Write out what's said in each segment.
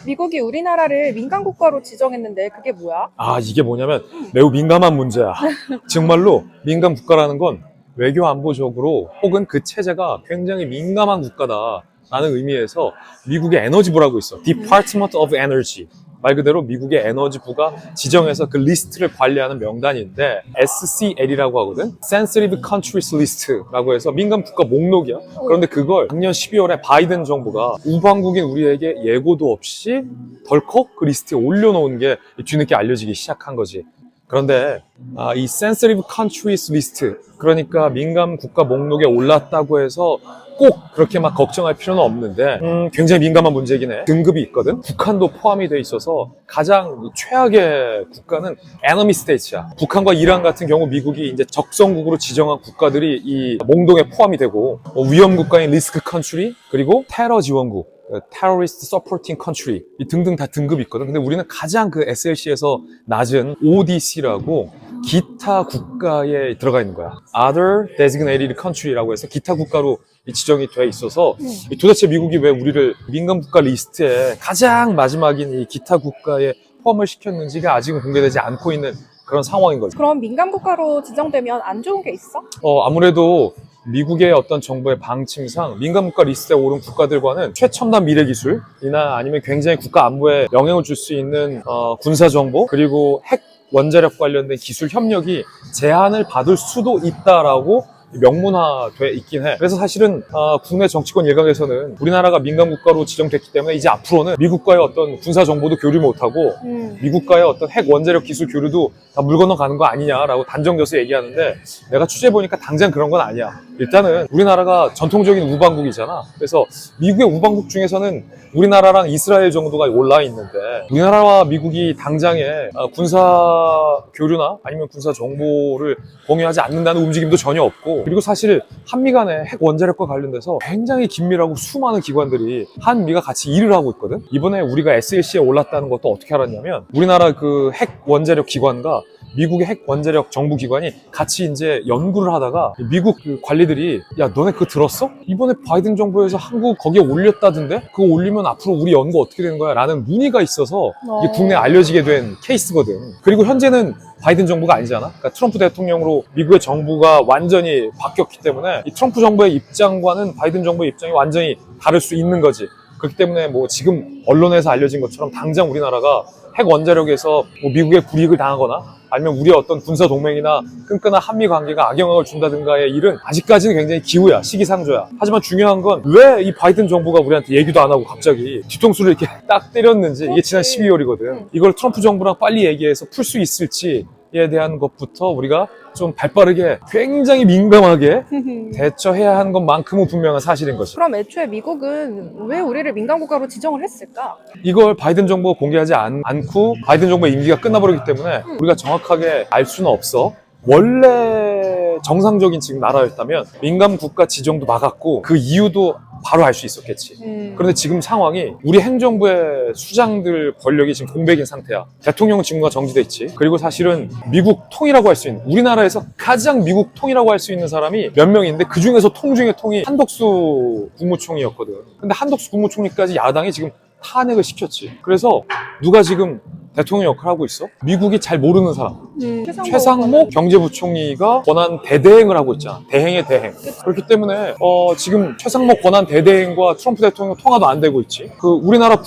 미국이 우리나라를 민간 국가로 지정했는데 그게 뭐야? 아, 이게 뭐냐면 매우 민감한 문제야. 정말로 민감 국가라는 건 외교 안보적으로 혹은 그 체제가 굉장히 민감한 국가다라는 의미에서 미국의 에너지부라고 있어. Department of Energy. 말 그대로 미국의 에너지부가 지정해서 그 리스트를 관리하는 명단인데 SCL이라고 하거든. Sensitive Countries List라고 해서 민감 국가 목록이야. 그런데 그걸 작년 12월에 바이든 정부가 우방국인 우리에게 예고도 없이 덜컥 그 리스트에 올려놓은 게 뒤늦게 알려지기 시작한 거지. 그런데 이 Sensitive Countries List, 그러니까 민감 국가 목록에 올랐다고 해서 꼭 그렇게 막 걱정할 필요는 없는데 굉장히 민감한 문제긴 해. 등급이 있거든. 북한도 포함이 돼 있어서 가장 최악의 국가는 Enemy States야. 북한과 이란 같은 경우 미국이 이제 적성국으로 지정한 국가들이 이 몽동에 포함이 되고, 위험 국가인 리스크 컨트리, 그리고 테러 지원국, Terrorist Supporting Country 이 등등 다 등급이 있거든. 근데 우리는 가장 그 SLC에서 낮은 ODC라고 기타 국가에 들어가 있는 거야. Other Designated Country라고 해서 기타 국가로 지정이 돼 있어서 도대체 미국이 왜 우리를 민감 국가 리스트에 가장 마지막인 이 기타 국가에 포함을 시켰는지가 아직은 공개되지 않고 있는 그런 상황인 거죠. 그럼 민간 국가로 지정되면 안 좋은 게 있어? 아무래도 미국의 어떤 정부의 방침상 민간국가 리스트에 오른 국가들과는 최첨단 미래 기술이나 아니면 굉장히 국가 안보에 영향을 줄 수 있는 군사 정보, 그리고 핵 원자력 관련된 기술 협력이 제한을 받을 수도 있다라고 명문화돼 있긴 해. 그래서 사실은 국내 정치권 일각에서는 우리나라가 민간국가로 지정됐기 때문에 이제 앞으로는 미국과의 어떤 군사 정보도 교류 못하고 미국과의 어떤 핵 원자력 기술 교류도 다 물 건너가는 거 아니냐라고 단정져서 얘기하는데, 내가 취재해보니까 당장 그런 건 아니야. 일단은 우리나라가 전통적인 우방국이잖아. 그래서 미국의 우방국 중에서는 우리나라랑 이스라엘 정도가 올라 있는데, 우리나라와 미국이 당장에 군사 교류나 아니면 군사 정보를 공유하지 않는다는 움직임도 전혀 없고, 그리고 사실 한미 간의 핵 원자력과 관련돼서 굉장히 긴밀하고 수많은 기관들이 한미가 같이 일을 하고 있거든. 이번에 우리가 SLC에 올랐다는 것도 어떻게 알았냐면, 우리나라 그 핵 원자력 기관과 미국의 핵 원자력 정부 기관이 같이 이제 연구를 하다가 미국 그 관리들이, 야, 너네 그거 들었어? 이번에 바이든 정부에서 한국 거기에 올렸다던데? 그거 올리면 앞으로 우리 연구 어떻게 되는 거야? 라는 문의가 있어서 이게 국내에 알려지게 된 케이스거든. 그리고 현재는 바이든 정부가 아니잖아. 그러니까 트럼프 대통령으로 미국의 정부가 완전히 바뀌었기 때문에 이 트럼프 정부의 입장과는 바이든 정부의 입장이 완전히 다를 수 있는 거지. 그렇기 때문에 뭐 지금 언론에서 알려진 것처럼 당장 우리나라가 핵 원자력에서 뭐 미국의 불이익을 당하거나 아니면 우리의 어떤 군사 동맹이나 끈끈한 한미 관계가 악영향을 준다든가의 일은 아직까지는 굉장히 기우야, 시기상조야. 하지만 중요한 건 왜 이 바이든 정부가 우리한테 얘기도 안 하고 갑자기 뒤통수를 이렇게 딱 때렸는지, 이게 지난 12월이거든. 이걸 트럼프 정부랑 빨리 얘기해서 풀 수 있을지에 대한 것부터 우리가 좀 발빠르게 굉장히 민감하게 대처해야 하는 것만큼은 분명한 사실인 것이. 그럼 애초에 미국은 왜 우리를 민간 국가로 지정을 했을까? 이걸 바이든 정부가 공개하지 않고 바이든 정부의 임기가 끝나버리기 때문에 우리가 정확하게 알 수는 없어. 원래 정상적인 지금 나라였다면 민감 국가 지정도 막았고 그 이유도 바로 알 수 있었겠지. 그런데 지금 상황이 우리 행정부의 수장들 권력이 지금 공백인 상태야. 대통령 직무가 정지돼 있지. 그리고 사실은 미국 통이라고 할 수 있는, 우리나라에서 가장 미국 통이라고 할 수 있는 사람이 몇 명인데 그 중에서 통 중에 통이 한덕수 국무총리였거든. 근데 한덕수 국무총리까지 야당이 지금 탄핵을 시켰지. 그래서 누가 지금 대통령 역할을 하고 있어? 미국이 잘 모르는 사람. 최상목 경제부총리가 권한 대대행을 하고 있잖아. 대행의 대행. 그렇기 때문에 지금 최상목 권한 대대행과 트럼프 대통령 통화도 안 되고 있지. 그 우리나라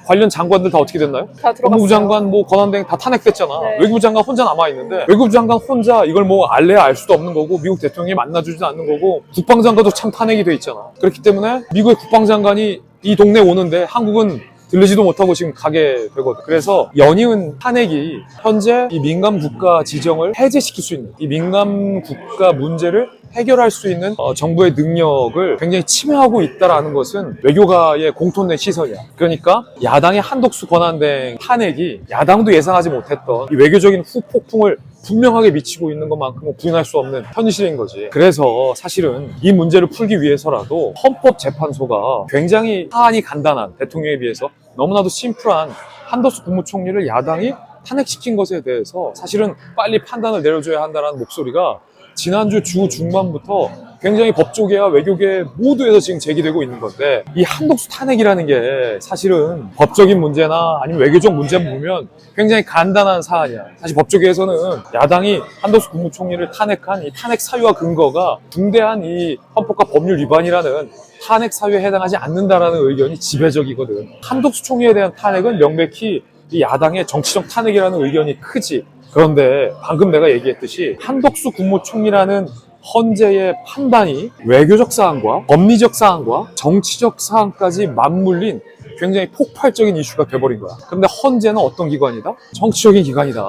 관련 장관들 다 어떻게 됐나요? 다 들어갔어요. 법무부 장관, 뭐 권한대행 다 탄핵됐잖아. 네. 외교부 장관 혼자 남아있는데, 외교부 장관 혼자 이걸 뭐 알래야 알 수도 없는 거고, 미국 대통령이 만나주지도 않는 거고, 국방장관도 참 탄핵이 돼 있잖아. 그렇기 때문에 미국의 국방장관이 이 동네에 오는데 한국은 들르지도 못하고 지금 가게 되거든. 그래서 연이은 탄핵이 현재 이 민감 국가 지정을 해제시킬 수 있는, 이 민감 국가 문제를 해결할 수 있는 정부의 능력을 굉장히 침해하고 있다는 것은 외교가의 공통된 시선이야. 그러니까 야당의 한덕수 권한대행 탄핵이 야당도 예상하지 못했던 이 외교적인 후폭풍을 분명하게 미치고 있는 것만큼은 부인할 수 없는 현실인 거지. 그래서 사실은 이 문제를 풀기 위해서라도 헌법재판소가 굉장히 사안이 간단한, 대통령에 비해서 너무나도 심플한 한덕수 국무총리를 야당이 탄핵시킨 것에 대해서 사실은 빨리 판단을 내려줘야 한다는 목소리가 지난주 주 중반부터 굉장히 법조계와 외교계 모두에서 지금 제기되고 있는 건데, 이 한독수 탄핵이라는 게 사실은 법적인 문제나 아니면 외교적 문제만 보면 굉장히 간단한 사안이야. 사실 법조계에서는 야당이 한독수 국무총리를 탄핵한 이 탄핵 사유와 근거가 중대한 이 헌법과 법률 위반이라는 탄핵 사유에 해당하지 않는다라는 의견이 지배적이거든. 한독수 총리에 대한 탄핵은 명백히 이 야당의 정치적 탄핵이라는 의견이 크지. 그런데 방금 내가 얘기했듯이 한독수 국무총리라는 헌재의 판단이 외교적 사안과 법리적 사안과 정치적 사안까지 맞물린 굉장히 폭발적인 이슈가 돼버린 거야. 그런데 헌재는 어떤 기관이다? 정치적인 기관이다.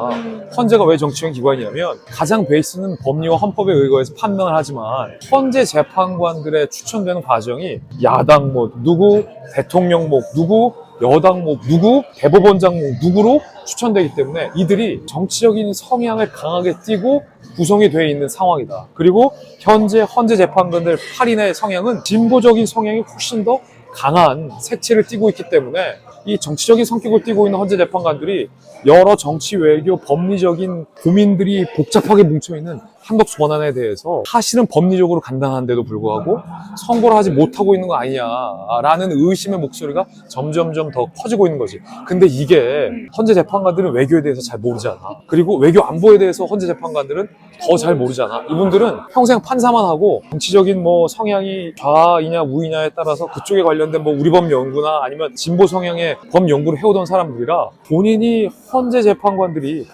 헌재가 왜 정치적인 기관이냐면 가장 베이스는 법리와 헌법에 의거해서 판단을 하지만 헌재 재판관들의 추천되는 과정이 야당 뭐 누구, 대통령 뭐 누구, 여당 뭐 누구, 대법원장 뭐 누구로 추천되기 때문에 이들이 정치적인 성향을 강하게 띠고 구성이 되어 있는 상황이다. 그리고 현재 헌재 재판관들 8인의 성향은 진보적인 성향이 훨씬 더 강한 색채를 띠고 있기 때문에 이 정치적인 성격을 띠고 있는 헌재 재판관들이 여러 정치, 외교, 법리적인 고민들이 복잡하게 뭉쳐있는 한독수 권한에 대해서 사실은 법리적으로 간단한데도 불구하고 선고를 하지 못하고 있는 거 아니냐라는 의심의 목소리가 점점점 더 커지고 있는 거지. 근데 이게 헌재 재판관들은 외교에 대해서 잘 모르잖아. 그리고 외교 안보에 대해서 헌재 재판관들은 더 잘 모르잖아. 이분들은 평생 판사만 하고 정치적인 뭐 성향이 좌이냐 우이냐에 따라서 그쪽에 관련된 뭐 우리법 연구나 아니면 진보 성향의 법 연구를 해오던 사람들이라 본인 헌재 재판관들이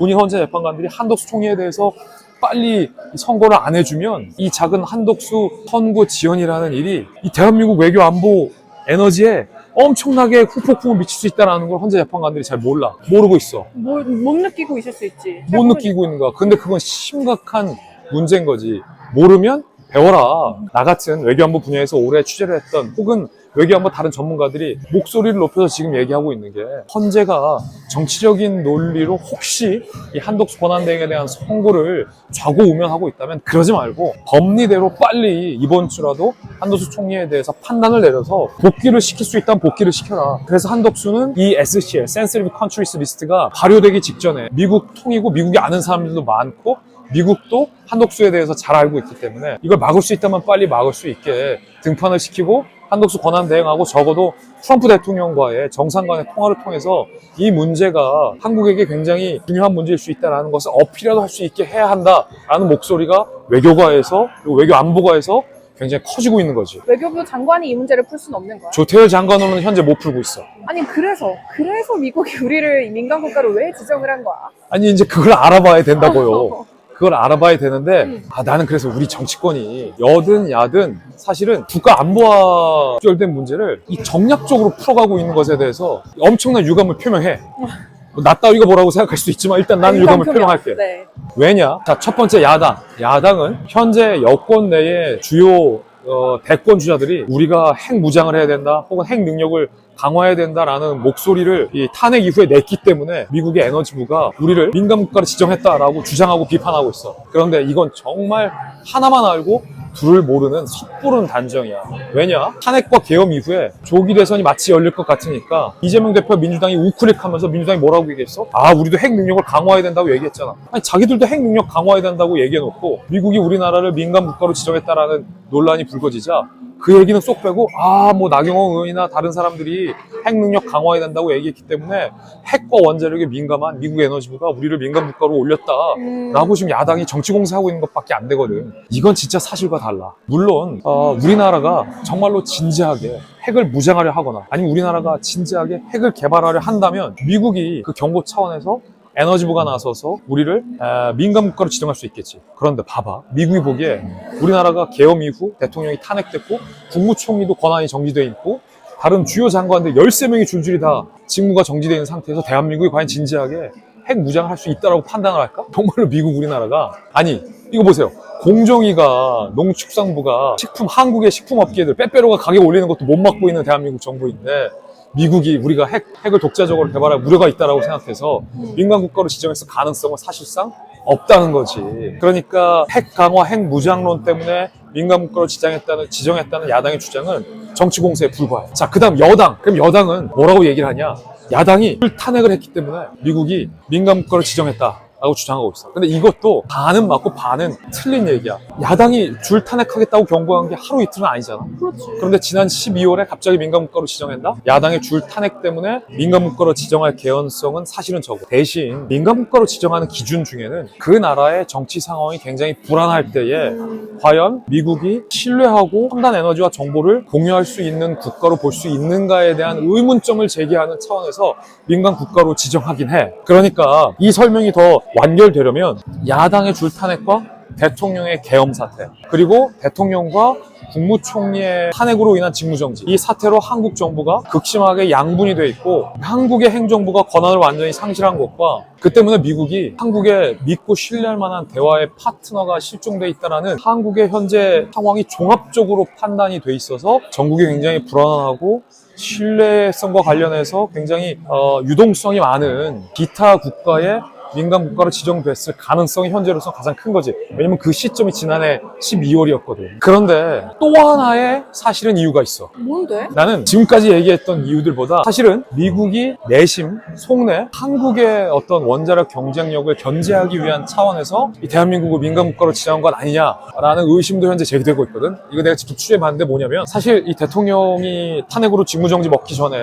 한독수 총리에 대해서 빨리 선고를 안 해주면 이 작은 한독수 선고 지연이라는 일이 이 대한민국 외교 안보 에너지에 엄청나게 후폭풍을 미칠 수 있다는 걸 헌재 재판관들이 잘 모르고 있어. 못 느끼고 있을 수 있지. 못 느끼고 있는 거야. 근데 그건 심각한 문제인 거지. 모르면 배워라. 나 같은 외교안보 분야에서 오래 취재를 했던 혹은 외교안보 다른 전문가들이 목소리를 높여서 지금 얘기하고 있는 게 헌재가 정치적인 논리로 혹시 이 한독수 권한대행에 대한 선고를 좌고우면하고 있다면 그러지 말고 법리대로 빨리 이번 주라도 한독수 총리에 대해서 판단을 내려서 복귀를 시킬 수 있다면 복귀를 시켜라. 그래서 한독수는 이 SCL, Sensitive Countries 리스트가 발효되기 직전에 미국 통이고 미국이 아는 사람들도 많고 미국도 한독수에 대해서 잘 알고 있기 때문에 이걸 막을 수 있다면 빨리 막을 수 있게 등판을 시키고 한독수 권한 대행하고 적어도 트럼프 대통령과의 정상 간의 통화를 통해서 이 문제가 한국에게 굉장히 중요한 문제일 수 있다는 것을 어필이라도 할 수 있게 해야 한다라는 목소리가 외교가에서 그리고 외교 안보가에서 굉장히 커지고 있는 거지. 외교부 장관이 이 문제를 풀 수는 없는 거야. 조태열 장관은 현재 못 풀고 있어. 아니 그래서 미국이 우리를 민간 국가로 왜 지정을 한 거야? 아니 이제 그걸 알아봐야 된다고요. 그걸 알아봐야 되는데 나는 그래서 우리 정치권이 여든 야든 사실은 국가 안보와 연결된 문제를 이 정략적으로 풀어가고 있는 것에 대해서 엄청난 유감을 표명해. 나 따위가 뭐라고 생각할 수도 있지만 일단 나는 유감을 표명할게. 네. 왜냐? 자, 첫 번째 야당은 현재 여권 내의 주요 대권 주자들이 우리가 핵 무장을 해야 된다 혹은 핵 능력을 강화해야 된다라는 목소리를 이 탄핵 이후에 냈기 때문에 미국의 에너지부가 우리를 민간국가로 지정했다라고 주장하고 비판하고 있어. 그런데 이건 정말 하나만 알고 둘을 모르는 섣부른 단정이야. 왜냐? 탄핵과 계엄 이후에 조기 대선이 마치 열릴 것 같으니까 이재명 대표 민주당이 우클릭하면서 민주당이 뭐라고 얘기했어? 우리도 핵 능력을 강화해야 된다고 얘기했잖아. 아니 자기들도 핵 능력 강화해야 된다고 얘기해놓고 미국이 우리나라를 민간국가로 지정했다라는 논란이 불거지자 그 얘기는 쏙 빼고 뭐 나경원 의원이나 다른 사람들이 핵 능력 강화해야 된다고 얘기했기 때문에 핵과 원자력에 민감한 미국 에너지부가 우리를 민간국가로 올렸다라고 지금 야당이 정치 공세하고 있는 것밖에 안 되거든. 이건 진짜 사실과 달라. 물론 우리나라가 정말로 진지하게 핵을 무장하려 하거나 아니면 우리나라가 진지하게 핵을 개발하려 한다면 미국이 그 경고 차원에서 에너지부가 나서서 우리를 민간국가로 지정할 수 있겠지. 그런데 봐봐. 미국이 보기에 우리나라가 계엄 이후 대통령이 탄핵됐고 국무총리도 권한이 정지되어 있고 다른 주요 장관들 13명이 줄줄이 다 직무가 정지되어 있는 상태에서 대한민국이 과연 진지하게 핵 무장을 할 수 있다라고 판단을 할까? 정말로 미국 우리나라가 아니 이거 보세요. 공정위가 농축산부가 한국의 식품업계들 빼빼로가 가격 올리는 것도 못 막고 있는 대한민국 정부인데 미국이 우리가 핵을 독자적으로 개발할 우려가 있다라고 생각해서 민간 국가로 지정했을 가능성은 사실상 없다는 거지. 그러니까 핵 강화, 핵 무장론 때문에 민간 국가로 지정했다는 야당의 주장은 정치 공세에 불과해. 자, 그다음 여당. 그럼 여당은 뭐라고 얘기를 하냐? 야당이 탄핵을 했기 때문에 미국이 민간 국가로 지정했다. 라고 주장하고 있어. 근데 이것도 반은 맞고 반은 틀린 얘기야. 야당이 줄 탄핵하겠다고 경고한 게 하루 이틀은 아니잖아. 그렇지. 그런데 지난 12월에 갑자기 민간국가로 지정했다? 야당의 줄 탄핵 때문에 민간국가로 지정할 개연성은 사실은 적어. 대신 민간국가로 지정하는 기준 중에는 그 나라의 정치 상황이 굉장히 불안할 때에 과연 미국이 신뢰하고 첨단 에너지와 정보를 공유할 수 있는 국가로 볼 수 있는가에 대한 의문점을 제기하는 차원에서 민간국가로 지정하긴 해. 그러니까 이 설명이 더 완결되려면 야당의 줄 탄핵과 대통령의 계엄 사태, 그리고 대통령과 국무총리의 탄핵으로 인한 직무정지, 이 사태로 한국 정부가 극심하게 양분이 돼 있고 한국의 행정부가 권한을 완전히 상실한 것과 그 때문에 미국이 한국에 믿고 신뢰할 만한 대화의 파트너가 실종돼 있다는 한국의 현재 상황이 종합적으로 판단이 돼 있어서 전국이 굉장히 불안하고 신뢰성과 관련해서 굉장히 유동성이 많은 기타 국가의 민간 국가로 지정됐을 가능성이 현재로서 가장 큰 거지. 왜냐면 그 시점이 지난해 12월이었거든. 그런데 또 하나의 사실은 이유가 있어. 뭔데? 나는 지금까지 얘기했던 이유들보다 사실은 미국이 내심 속내 한국의 어떤 원자력 경쟁력을 견제하기 위한 차원에서 이 대한민국을 민간 국가로 지정한 것 아니냐라는 의심도 현재 제기되고 있거든. 이거 내가 직접 취재해봤는데 뭐냐면 사실 이 대통령이 탄핵으로 직무정지 먹기 전에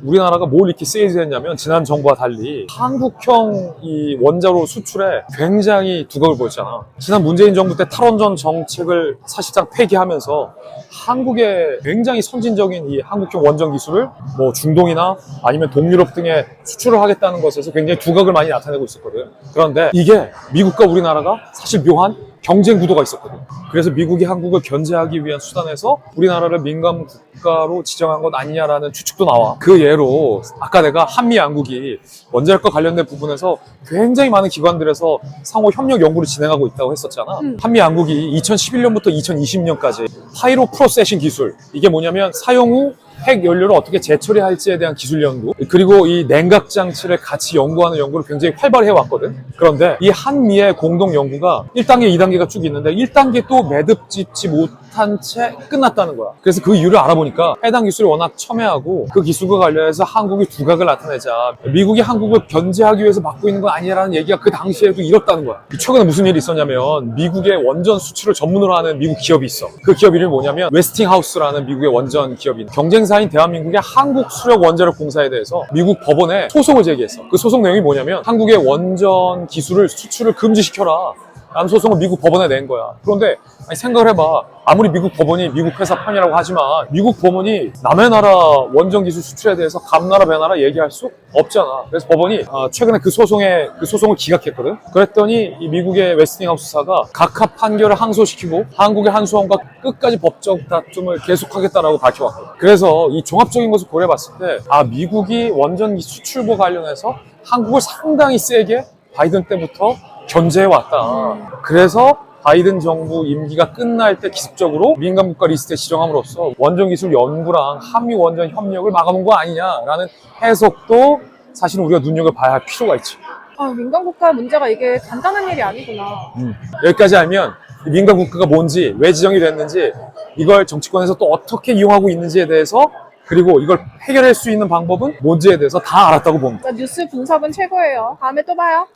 우리나라가 뭘 이렇게 세이즈 했냐면 지난 정부와 달리 한국형 이 원자로 수출에 굉장히 두각을 보였잖아. 지난 문재인 정부 때 탈원전 정책을 사실상 폐기하면서 한국의 굉장히 선진적인 이 한국형 원전 기술을 뭐 중동이나 아니면 동유럽 등에 수출을 하겠다는 것에서 굉장히 두각을 많이 나타내고 있었거든. 그런데 이게 미국과 우리나라가 사실 묘한 경쟁 구도가 있었거든. 그래서 미국이 한국을 견제하기 위한 수단에서 우리나라를 민간 국가로 지정한 것 아니냐라는 추측도 나와. 그 예로 아까 내가 한미 양국이 원자력과 관련된 부분에서 굉장히 많은 기관들에서 상호 협력 연구를 진행하고 있다고 했었잖아. 한미 양국이 2011년부터 2020년까지 파이로 프로세싱 기술, 이게 뭐냐면 사용 후 핵 연료를 어떻게 재처리할지에 대한 기술 연구, 그리고 이 냉각 장치를 같이 연구하는 연구를 굉장히 활발히 해왔거든. 그런데 이 한미의 공동 연구가 1단계, 2단계가 쭉 있는데 1단계 또 매듭 짓지 못한 채 끝났다는 거야. 그래서 그 이유를 알아보니까 해당 기술이 워낙 첨예하고 그 기술과 관련해서 한국이 두각을 나타내자 미국이 한국을 견제하기 위해서 막고 있는 건 아니라는 얘기가 그 당시에도 이렇다는 거야. 최근에 무슨 일이 있었냐면 미국의 원전 수출을 전문으로 하는 미국 기업이 있어. 그 기업 이름이 뭐냐면 웨스팅하우스라는 미국의 원전 기업인 경쟁사인 대한민국의 한국 수력 원자력 공사에 대해서 미국 법원에 소송을 제기했어. 그 소송 내용이 뭐냐면 한국의 원전 기술을 수출을 금지시켜라 라는 소송을 미국 법원에 낸 거야. 그런데 아니, 생각을 해봐. 아무리 미국 법원이 미국 회사 편이라고 하지만 미국 법원이 남의 나라 원전 기술 수출에 대해서 감나라 배나라 얘기할 수 없잖아. 그래서 법원이 최근에 그 소송을 기각했거든. 그랬더니 이 미국의 웨스팅하우스사가 각하 판결을 항소시키고 한국의 한수원과 끝까지 법적 다툼을 계속하겠다라고 밝혀왔거든. 그래서 이 종합적인 것을 고려해봤을 때 미국이 원전 수출과 관련해서 한국을 상당히 세게 바이든 때부터 견제해왔다. 그래서 바이든 정부 임기가 끝날 때 기습적으로 민간국가 리스트에 지정함으로써 원전기술 연구랑 한미 원전 협력을 막아놓은 거 아니냐라는 해석도 사실 우리가 눈여겨봐야 할 필요가 있지. 민간국가 문제가 이게 간단한 일이 아니구나. 여기까지 알면 민간국가가 뭔지, 왜 지정이 됐는지, 이걸 정치권에서 또 어떻게 이용하고 있는지에 대해서, 그리고 이걸 해결할 수 있는 방법은 뭔지에 대해서 다 알았다고 봅니다. 뉴스 분석은 최고예요. 다음에 또 봐요.